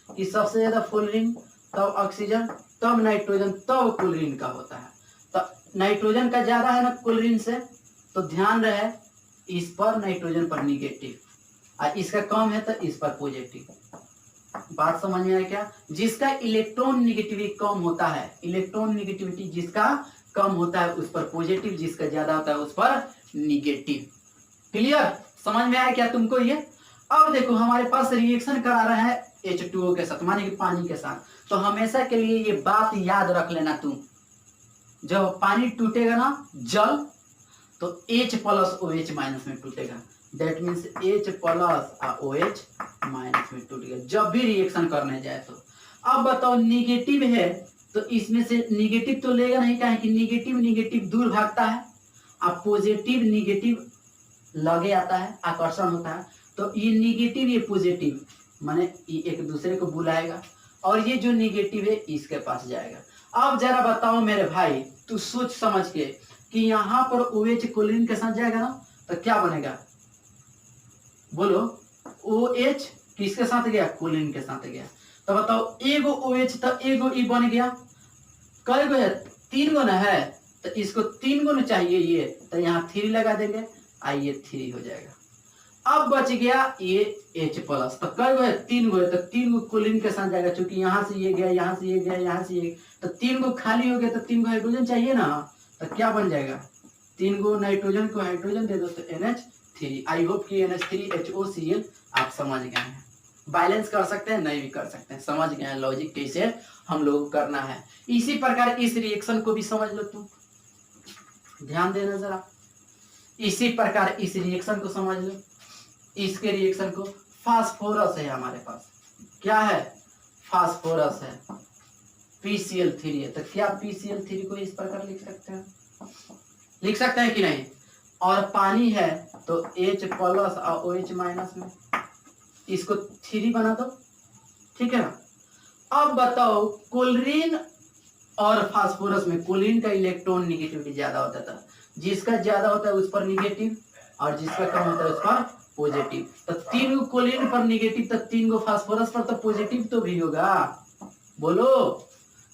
कि सबसे ज्यादा फ्लोरीन, तब ऑक्सीजन, तब नाइट्रोजन, तब क्लोरीन का होता है। तो नाइट्रोजन का ज्यादा है ना क्लोरीन से, तो ध्यान रहे इस पर नाइट्रोजन पर निगेटिव, और इसका कम है तो इस पर पॉजिटिव। बात समझ में आया क्या? जिसका इलेक्ट्रॉन निगेटिविटी कम होता है, इलेक्ट्रॉन निगेटिविटी जिसका कम होता है उस पर पॉजिटिव, जिसका ज्यादा होता है उस पर निगेटिव। क्लियर? समझ में आया क्या तुमको ये? अब देखो हमारे पास रिएक्शन करा रहा है H2O के साथ, माने कि पानी के साथ। तो हमेशा के लिए ये बात याद रख लेना तुम, जब पानी टूटेगा ना जल, तो H प्लस OH माइनस में टूटेगा। That means H plus OH minus में टूटेगा जब भी रिएक्शन करने जाए। तो अब बताओ निगेटिव है तो इसमें से निगेटिव तो लेगा नहीं, क्या है कि निगेटिव निगेटिव दूर भागता है, अब पॉजिटिव निगेटिव लगे आता है, आकर्षण होता है। तो ये निगेटिव ये पॉजिटिव माने ये एक दूसरे को बुलाएगा, और ये जो निगेटिव है इसके पास जाएगा। अब जरा बताओ मेरे भाई, तू सोच समझ के कि यहाँ पर OH क्लोरीन के साथ जाएगा ना, तो क्या बनेगा? बोलो, OH किसके साथ गया? क्लोरीन के साथ गया। तो बताओ एगो OH तो एगो ई बन गया, कई गो है? 3 गो ना है, तो इसको 3 गो ना चाहिए ये, तो यहाँ 3 लगा देंगे, आइए 3 हो जाएगा। अब बच गया ये H प्लस, तो कई गो है? 3 गो है, तो 3 गो क्लोरीन के साथ जाएगा, क्योंकि यहाँ से ये गया, यहाँ से ये गया, यहाँ से ये, तो 3 गो खाली हो गया, तो 3 गो हाइड्रोजन चाहिए ना, तो क्या बन जाएगा? 3 गो नाइट्रोजन को हाइड्रोजन दे दो तो NH3। आई होप कि NH3HOCl आप समझ गए हैं। बैलेंस कर सकते हैं, नहीं भी कर सकते हैं, समझ गए हैं लॉजिक कैसे हम लोग करना है। इसी प्रकार इस रिएक्शन को भी समझ लो तुम, ध्यान देना जरा। इसी प्रकार इस रिएक्शन को समझ लो, इसके रिएक्शन को। फास्फोरस है हमारे पास, क्या है? फास्फोरस है, PCl3 है, तो क्या PCl3 को इस प्रकार लिख सकते हैं? लिख सकते हैं कि नहीं? और पानी है तो H प्लस और OH माइनस में, इसको 3 बना दो, ठीक है ना? अब बताओ क्लोरीन और फास्फोरस में क्लोरीन का इलेक्ट्रॉन निगेटिविटी ज्यादा होता था, जिसका ज्यादा होता है उस पर निगेटिव, और जिसका कम होता है उस पर पॉजिटिव। तो 3 गो क्लोरीन पर निगेटिव, तो 3 गो फास्फोरस पर तो पॉजिटिव तो भी होगा, बोलो।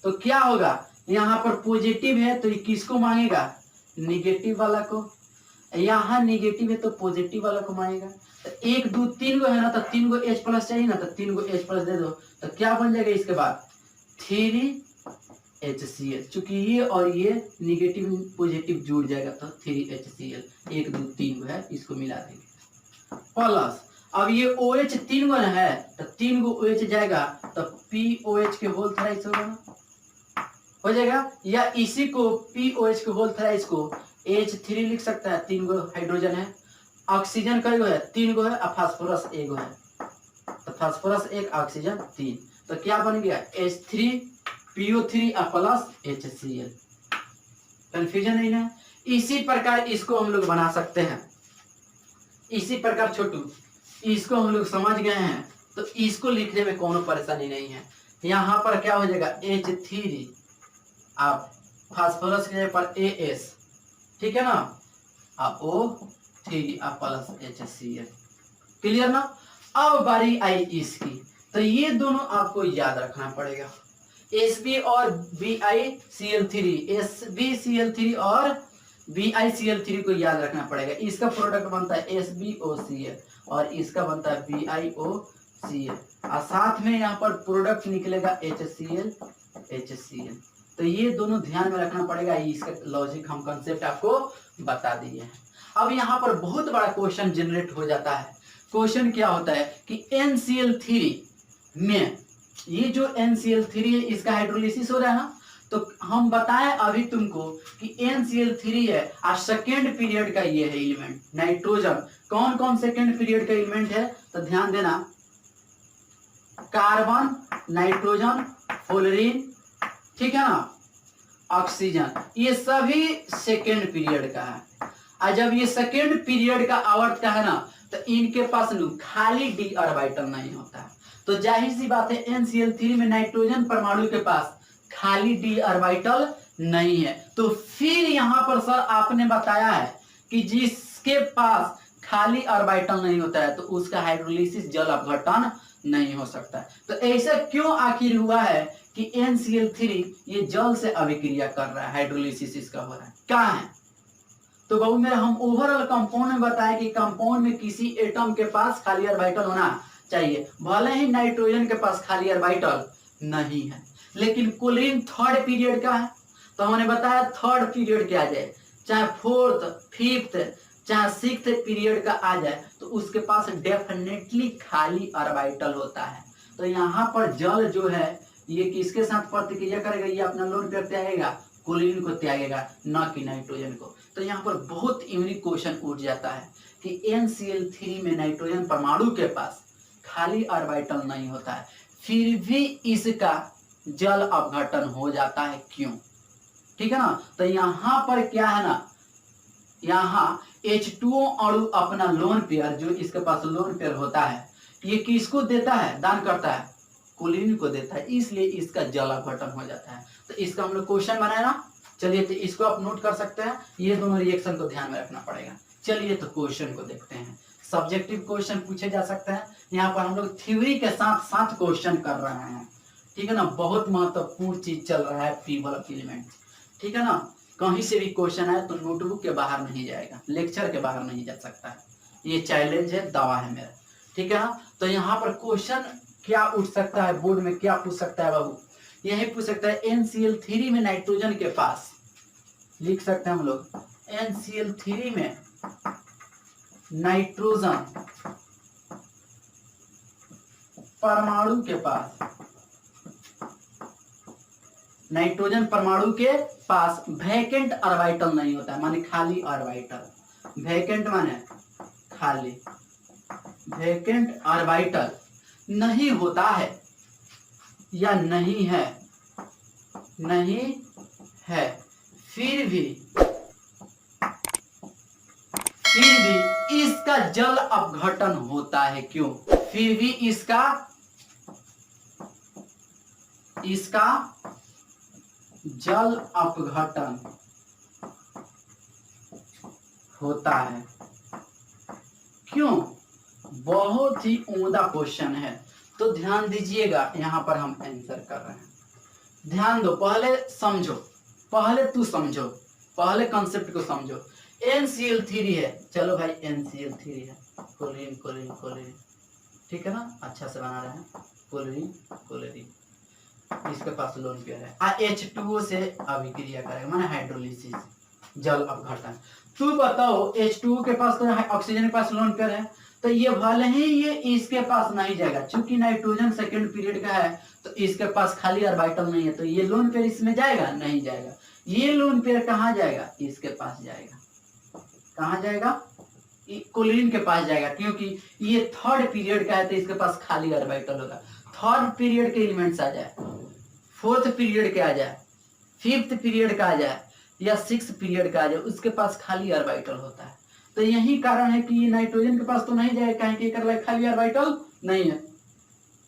तो क्या होगा? यहाँ पर पॉजिटिव है तो ये किसको मांगेगा? निगेटिव वाला को। यहाँ निगेटिव है तो पॉजिटिव वाला को मांगेगा। तो 1 2 3 गो है ना, तो 3 गो H प्लस चाहिए ना, तो 3 गो H प्लस दे दो, तो क्या बन जाएगा इसके बाद? 3HCl। चूंकि ये और ये निगेटिव पॉजिटिव जुड़ जाएगा तो 3HCl। 1 2 3 गो है, इसको मिला देंगे प्लस। अब ये OH 3 गो है, तो 3 गो OH जाएगा, तो POH के होल थ्राइस होगा ना, हो जाएगा। या इसी को POH के होल थ्राइस को H3 लिख सकता है, 3 गो हाइड्रोजन है। ऑक्सीजन कई गो है? 3 गो है, और फास्फोरस 1 गो है, तो फास्फोरस 1 ऑक्सीजन 3, तो क्या बन गया? H3PO3 plus HCl। कंफ्यूजन नहीं ना? इसी प्रकार इसको हम लोग बना सकते हैं, इसी प्रकार छोटू इसको हम लोग समझ गए हैं, तो इसको लिखने में कोनो परेशानी नहीं है। यहाँ पर क्या हो जाएगा? H3 आप फास्फोरस के पर AS, ठीक है ना, आप O3 आप प्लस HCl। क्लियर ना? अब बारी आई इसकी, तो ये दोनों आपको याद रखना पड़ेगा, Sb और BiCl3, SbCl3 और BiCl3 को याद रखना पड़ेगा। इसका प्रोडक्ट बनता है SbOCl और इसका बनता है BiOCl, और साथ में यहाँ पर प्रोडक्ट निकलेगा HCl। तो ये दोनों ध्यान में रखना पड़ेगा। इसका लॉजिक हम कंसेप्ट आपको बता दिए हैं। अब यहाँ पर बहुत बड़ा क्वेश्चन जनरेट हो जाता है। क्वेश्चन क्या होता है कि NCl3 में ये जो NCl3 है इसका हाइड्रोलिसिस हो रहा है ना, तो हम बताएं अभी तुमको कि NCl3 है और सेकेंड पीरियड का ये है एलिमेंट नाइट्रोजन। कौन कौन सेकेंड पीरियड का एलिमेंट है? तो ध्यान देना, कार्बन, नाइट्रोजन, फ्लोरीन, ठीक है ना, ऑक्सीजन, ये सभी सेकेंड पीरियड का है। और जब ये सेकेंड पीरियड का आवर्त का है ना, तो इनके पास खाली d ऑर्बिटल नहीं होता है। तो जाहिर सी बात है NCl3 में नाइट्रोजन परमाणु के पास खाली d ऑर्बिटल नहीं है। तो फिर यहां पर सर आपने बताया है कि जिसके पास खाली ऑर्बिटल नहीं होता है तो उसका हाइड्रोलिसिस जल अपघटन नहीं हो सकता है। तो ऐसा क्यों आखिर हुआ है कि NCl3 ये जल से अभिक्रिया कर रहा है, हाइड्रोलिसिस इसका हो रहा है, क्या है? तो बाबू मेरा हम ओवरऑल कंपाउंड में बताएं कि कंपाउंड में किसी एटम के पास खाली ऑर्बिटल होना चाहिए, भले ही नाइट्रोजन के पास खाली ऑर्बिटल नहीं है। लेकिन क्लोरीन थर्ड पीरियड का है, तो हमने बताया थर्ड पीरियड के आ जाए, चाहे फोर्थ, फिफ्थ, चाहे सिक्स्थ पीरियड का आ जाए, तो उसके पास डेफिनेटली खाली ऑर्बिटल होता है। तो यहाँ पर जल जो है ये किसके साथ प्रतिक्रिया करेगा? ये अपना लोन पेयर त्यागेगा, क्लोरीन को त्यागेगा, न कि नाइट्रोजन को। तो यहाँ पर बहुत यूनिक क्वेश्चन उठ जाता है कि NCl3 में नाइट्रोजन परमाणु के पास खाली ऑर्बिटल नहीं होता है, फिर भी इसका जल अपघटन हो जाता है, क्यों? ठीक है ना। तो यहाँ पर क्या है ना, यहाँ H2O अणु अपना लोन पेयर जो इसके पास लोन पेयर होता है, ये किसको देता है, दान करता है? क्लोरीन को देता है, इसलिए इसका जल अपघटन हो जाता है। तो इसका हम लोग क्वेश्चन बनाए ना, चलिए तो इसको आप नोट कर सकते हैं, ये दोनों रिएक्शन को ध्यान में रखना पड़ेगा। चलिए तो क्वेश्चन को देखते हैं। सब्जेक्टिव क्वेश्चन पूछे जा सकते हैं, यहाँ पर हम लोग थ्योरी के साथ साथ क्वेश्चन कर रहे हैं, ठीक है ना। बहुत महत्वपूर्ण चीज चल रहा है पीवल एलिमेंट, ठीक है ना। कहीं से भी क्वेश्चन आए तो नोटबुक के बाहर नहीं जाएगा, लेक्चर के बाहर नहीं जा सकता है, ये चैलेंज है, दावा है मेरा, ठीक है ना। तो यहाँ पर क्वेश्चन क्या उठ सकता है, बोर्ड में क्या पूछ सकता है बाबू? यही पूछ सकता है NCl3 में नाइट्रोजन के पास, लिख सकते हैं हम लोग NCl3 में नाइट्रोजन परमाणु के पास, नाइट्रोजन परमाणु के पास वैकेंट ऑर्बिटल नहीं होता है, माने खाली ऑर्बिटल। वैकेंट माने खाली, वैकेंट ऑर्बिटल नहीं होता है या नहीं है, नहीं है, फिर भी इसका जल अपघटन होता है, क्यों? फिर भी इसका जल अपघटन होता है, क्यों? बहुत ही उम्दा क्वेश्चन है, तो ध्यान दीजिएगा, यहां पर हम आंसर कर रहे हैं। ध्यान दो, पहले समझो, पहले तू समझो, पहले कॉन्सेप्ट को समझो। NCl3 है, चलो भाई NCl3 है, क्लोरीन क्लोरीन क्लोरीन, ठीक है ना, अच्छा से बना रहे हैं, क्लोरीन क्लोरीन, इसके पास लोन पेयर है, H2O से अभिक्रिया करेगा, माने हाइड्रोलिसिस, जल अपघटन। तू बताओ H2O के पास तो ऑक्सीजन के पास लोन पेयर है, तो ये भले ही ये इसके पास नहीं जाएगा, चूंकि नाइट्रोजन सेकंड पीरियड का है तो इसके पास खाली ऑर्बिटल नहीं है, तो ये लोन पेयर इसमें जाएगा, नहीं जाएगा। ये लोन पेयर कहाँ जाएगा? इसके पास जाएगा, कहाँ जाएगा? क्लोरीन के पास जाएगा, क्योंकि ये थर्ड पीरियड का है तो इसके पास खाली ऑर्बिटल होगा। थर्ड पीरियड के एलिमेंट्स आ जाए, फोर्थ पीरियड के आ जाए, फिफ्थ पीरियड का आ जाए या सिक्स पीरियड का आ जाए, उसके पास खाली ऑर्बिटल होता है। तो यही कारण है कि नाइट्रोजन के पास तो नहीं जाएगा, कहीं के खाली ऑर्बिटल नहीं है,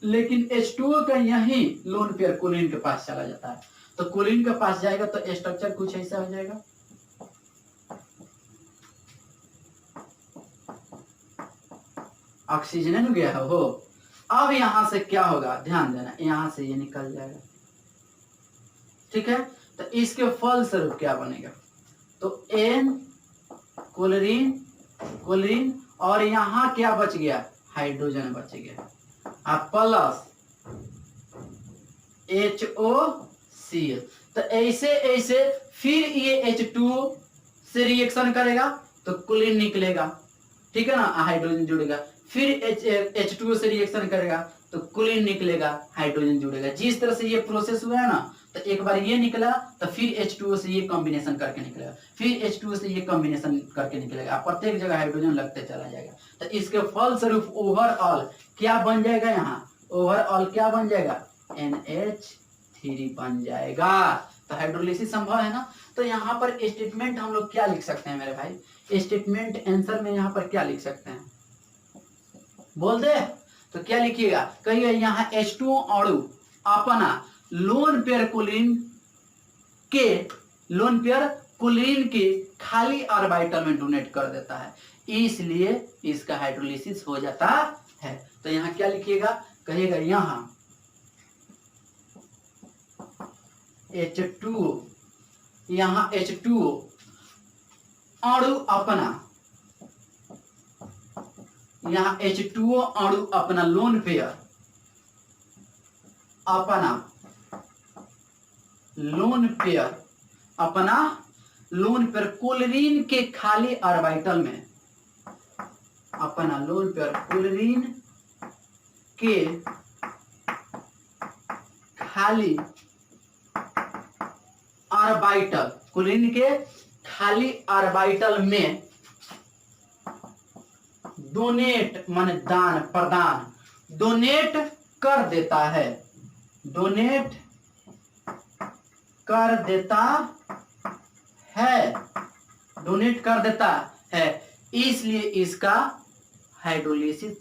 लेकिन H2O का यही लोन पेयर क्लोरीन के पास चला जाता है। तो क्लोरीन के पास जाएगा तो स्ट्रक्चर कुछ ऐसा हो जाएगा, ऑक्सीजन गया हो। अब यहां से क्या होगा, ध्यान देना, यहां से ये निकल जाएगा, ठीक है। तो इसके फलस्वरूप क्या बनेगा? तो N क्लोरीन क्लोरीन, और यहां क्या बच गया? हाइड्रोजन बच गया, अब प्लस HOCl। तो ऐसे ऐसे फिर ये H2O से रिएक्शन करेगा तो क्लोरीन निकलेगा, ठीक है ना, हाइड्रोजन जुड़ेगा, फिर H2O से रिएक्शन करेगा तो क्लोरीन निकलेगा, हाइड्रोजन जुड़ेगा। जिस तरह से ये प्रोसेस हुआ है ना, तो एक बार ये निकला तो फिर H2O से ये कॉम्बिनेशन करके निकलेगा, फिर H2O से ये कॉम्बिनेशन करके निकलेगा, प्रत्येक जगह हाइड्रोजन लगते चला जाएगा। तो इसके फलस्वरूप ओवरऑल क्या बन जाएगा? यहाँ ओवरऑल क्या बन जाएगा? NH3 3 बन जाएगा। तो हाइड्रोलिसिस संभव है ना। तो यहाँ पर स्टेटमेंट हम लोग क्या लिख सकते हैं मेरे भाई, स्टेटमेंट आंसर में यहाँ पर क्या लिख सकते हैं, बोल दे। तो क्या लिखिएगा, कहिए यहाँ H2O अणु अपना लोन पेयर क्लोरीन के खाली ऑर्बिटल में डोनेट कर देता है, इसलिए इसका हाइड्रोलिसिस हो जाता है। तो यहाँ क्या लिखिएगा, कहिएगा यहाँ H2O, यहाँ H2O अणु अपना, यहाँ H2O अणु अपना लोन पेयर क्लोरीन के खाली ऑर्बिटल में, अपना लोन पेयर क्लोरीन के खाली ऑर्बिटल, क्लोरीन के खाली ऑर्बिटल में डोनेट माने दान प्रदान, डोनेट कर देता है, डोनेट कर देता है, इसलिए इसका हाइड्रोलिसिस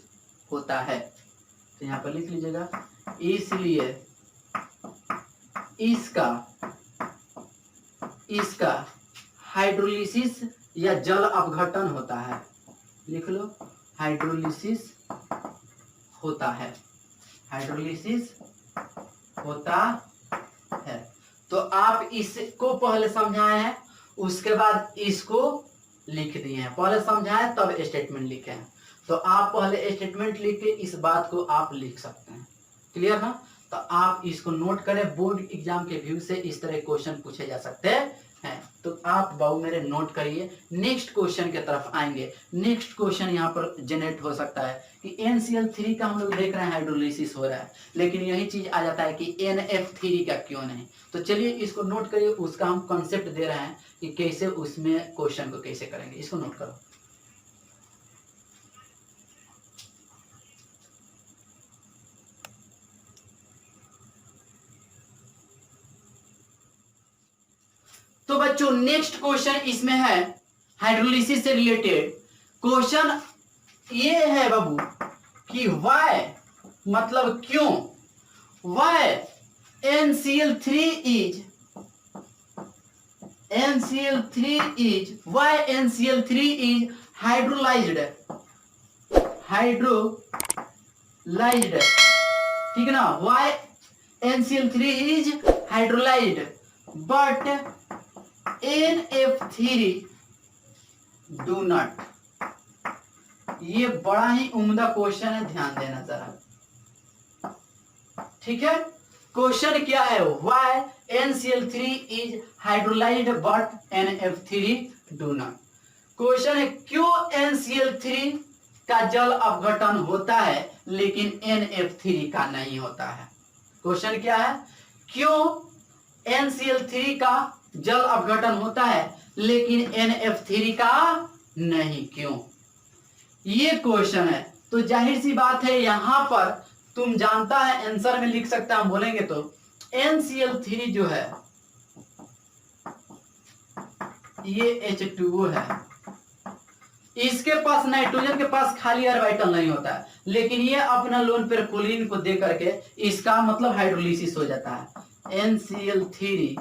होता है। तो यहाँ पर लिख लीजिएगा, इसलिए इसका हाइड्रोलिसिस या जल अपघटन होता है, लिख लो, हाइड्रोलिसिस होता है, हाइड्रोलिसिस होता है। तो आप इसको पहले समझाए हैं, उसके बाद इसको लिख दिए हैं, पहले समझाए तब स्टेटमेंट लिखे हैं। तो आप पहले स्टेटमेंट लिख के इस बात को आप लिख सकते हैं, क्लियर ना। तो आप इसको नोट करें, बोर्ड एग्जाम के व्यू से इस तरह क्वेश्चन पूछे जा सकते हैं। तो आप बाबू मेरे नोट करिए, नेक्स्ट क्वेश्चन की तरफ आएंगे। नेक्स्ट क्वेश्चन यहाँ पर जनरेट हो सकता है कि NCl3 का हम लोग देख रहे हैं हाइड्रोलिसिस हो रहा है, लेकिन यही चीज आ जाता है कि NF3 का क्यों नहीं। तो चलिए इसको नोट करिए, उसका हम कंसेप्ट दे रहे हैं कि कैसे उसमें क्वेश्चन को कैसे करेंगे, इसको नोट करो। तो बच्चों नेक्स्ट क्वेश्चन इसमें है हाइड्रोलिसिस से रिलेटेड क्वेश्चन ये है बाबू कि वाई मतलब क्यों, वाई NCl3 इज हाइड्रोलाइज्ड, ठीक है ना। Why NCl3 is hydrolysed but NF3 do not. ये बड़ा ही उम्दा क्वेश्चन है, ध्यान देना जरा, ठीक है। क्वेश्चन क्या है, why NCl3 is hydrolysed but NF3 do not. Question है क्यों NCl3 का जल अपघटन होता है लेकिन NF3 का नहीं होता है। क्वेश्चन क्या है, क्यों NCl3 का जल अपघटन होता है लेकिन NF3 का नहीं, क्यों, ये क्वेश्चन है। तो जाहिर सी बात है यहां पर तुम जानता है आंसर में लिख सकता हम बोलेंगे तो NCl3 जो है ये H2O है, इसके पास नाइट्रोजन के पास खाली ऑर्बिटल नहीं होता है, लेकिन ये अपना लोन पेयर क्लोरीन को दे करके इसका मतलब हाइड्रोलिसिस हो जाता है। NCl3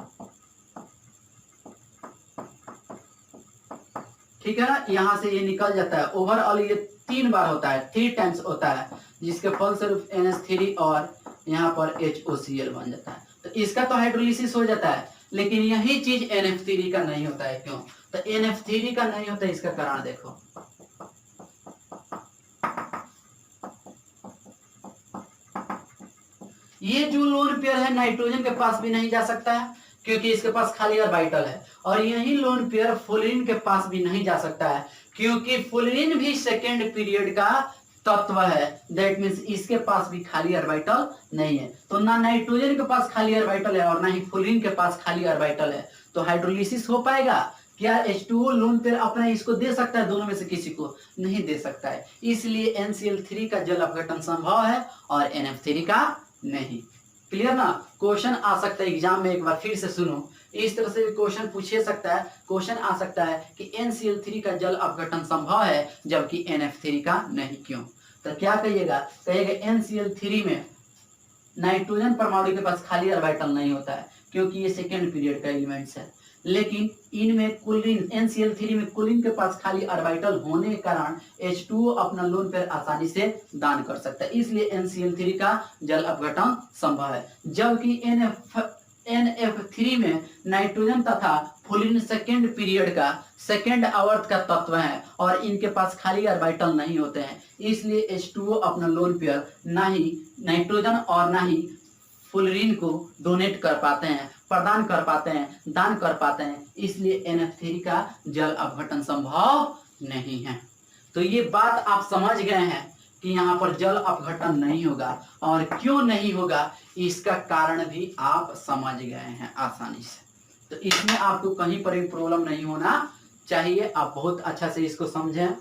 ठीक है ना, यहां से ये निकल जाता है। ओवरऑल ये 3 बार होता है, 3 टाइम्स होता है, जिसके फलस्वरूप NH3 और यहाँ पर HOCl बन जाता है। तो इसका तो हाइड्रोलिसिस हो जाता है, लेकिन यही चीज NF3 का नहीं होता है। क्यों, तो NF3 का नहीं होता है, इसका कारण देखो। ये जो लोन पेयर है नाइट्रोजन के पास भी नहीं जा सकता है क्योंकि इसके पास खाली ऑर्बिटल है, और यही लोन पेयर फ्लोरीन के पास भी नहीं जा सकता है क्योंकि फ्लोरीन भी सेकेंड पीरियड का तत्व है। दैट मीन्स इसके पास भी खाली ऑर्बिटल नहीं है। तो ना नाइट्रोजन के पास खाली ऑर्बिटल है और ना ही फ्लोरीन के पास खाली ऑर्बिटल है, तो हाइड्रोलिसिस हो पाएगा क्या? H2O लोन पेयर अपना इसको दे सकता है? दोनों में से किसी को नहीं दे सकता है। इसलिए NCl3 का जल अपघटन संभव है और NF3 का नहीं। क्लियर ना। क्वेश्चन आ सकता है एग्जाम में, एक बार फिर से सुनो, इस तरह से क्वेश्चन पूछे सकता है, क्वेश्चन आ सकता है कि NCl3 का जल अपघटन संभव है जबकि NF3 का नहीं, क्यों? तो क्या कहिएगा, कहिएगा NCl3 में नाइट्रोजन परमाणु के पास खाली ऑर्बिटल नहीं होता है क्योंकि ये सेकेंड पीरियड का एलिमेंट्स है, लेकिन इनमें क्लोरीन NCl3 में क्लोरीन के पास खाली ऑर्बिटल होने के कारण H2O अपना लोन पेयर आसानी से दान कर सकता है, इसलिए NCl3 का जल अपघटन संभव है। जबकि NF3 में नाइट्रोजन तथा फ्लोरीन सेकेंड पीरियड का सेकेंड आवर्त का तत्व है और इनके पास खाली ऑर्बिटल नहीं होते हैं, इसलिए H2O अपना लोन पेयर ना ही नाइट्रोजन और ना ही फ्लोरीन को डोनेट कर पाते हैं, प्रदान कर पाते हैं, दान कर पाते हैं, इसलिए NF3 का जल अपघटन संभव नहीं है। तो ये बात आप समझ गए हैं कि यहाँ पर जल अपघटन नहीं होगा, और क्यों नहीं होगा इसका कारण भी आप समझ गए हैं आसानी से। तो इसमें आपको कहीं पर भी प्रॉब्लम नहीं होना चाहिए, आप बहुत अच्छा से इसको समझें,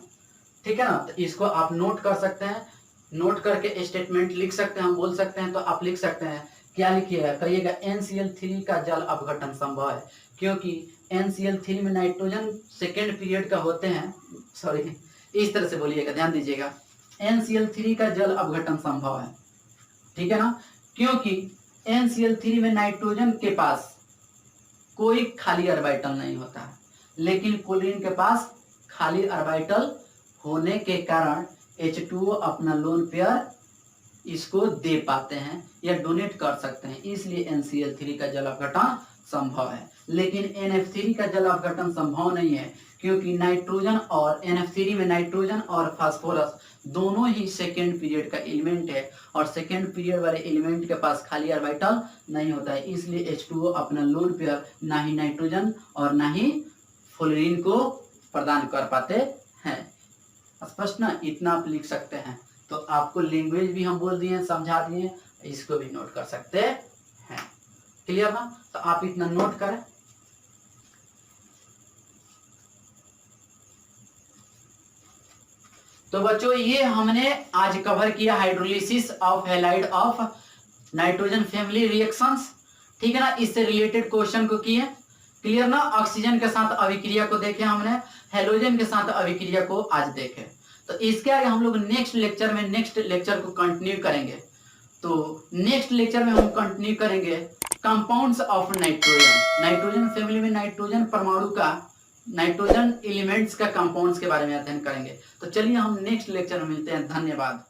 ठीक है ना। तो इसको आप नोट कर सकते हैं, नोट करके स्टेटमेंट लिख सकते हैं, हम बोल सकते हैं, तो आप लिख सकते हैं, क्या लिखिएगा, कहिएगा NCl3 का जल अपघटन संभव है क्योंकि NCl3 में नाइट्रोजन सेकेंड पीरियड का होते हैं, सॉरी इस तरह से बोलिएगा, ध्यान दीजिएगा, NCl3 का जल अपघटन संभव है, ठीक है ना, क्योंकि NCl3 में नाइट्रोजन के पास कोई खाली ऑर्बिटल नहीं होता है, लेकिन क्लोरीन के पास खाली ऑर्बिटल होने के कारण H2O अपना लोन पेयर इसको दे पाते हैं या डोनेट कर सकते हैं, इसलिए NCl3 का जल अपघटन संभव है। लेकिन NF3 का जल अपघटन संभव नहीं है क्योंकि नाइट्रोजन और NF3 में नाइट्रोजन और फास्फोरस दोनों ही सेकेंड पीरियड का एलिमेंट है और सेकेंड पीरियड वाले एलिमेंट के पास खाली ऑर्बिटल नहीं होता है, इसलिए H2O अपना लोन पेयर ना ही नाइट्रोजन और ना ही फ्लोरीन को प्रदान कर पाते हैं। स्पष्ट ना, इतना आप लिख सकते हैं। तो आपको लैंग्वेज भी हम बोल दिए, समझा दिए, इसको भी नोट कर सकते हैं, क्लियर ना। तो आप इतना नोट करें। तो बच्चों ये हमने आज कवर किया hydrolysis of halide of nitrogen family reactions, ठीक है ना। इससे रिलेटेड क्वेश्चन को किए, क्लियर ना। ऑक्सीजन के साथ अभिक्रिया को देखे हमने, हेलोजन के साथ अभिक्रिया को आज देखे। तो इसके आगे हम लोग नेक्स्ट लेक्चर को कंटिन्यू करेंगे। तो नेक्स्ट लेक्चर में हम कंटिन्यू करेंगे compounds of nitrogen, nitrogen family में नाइट्रोजन परमाणु का, नाइट्रोजन एलिमेंट्स का कंपाउंड्स के बारे में अध्ययन करेंगे। तो चलिए हम नेक्स्ट लेक्चर में मिलते हैं, धन्यवाद।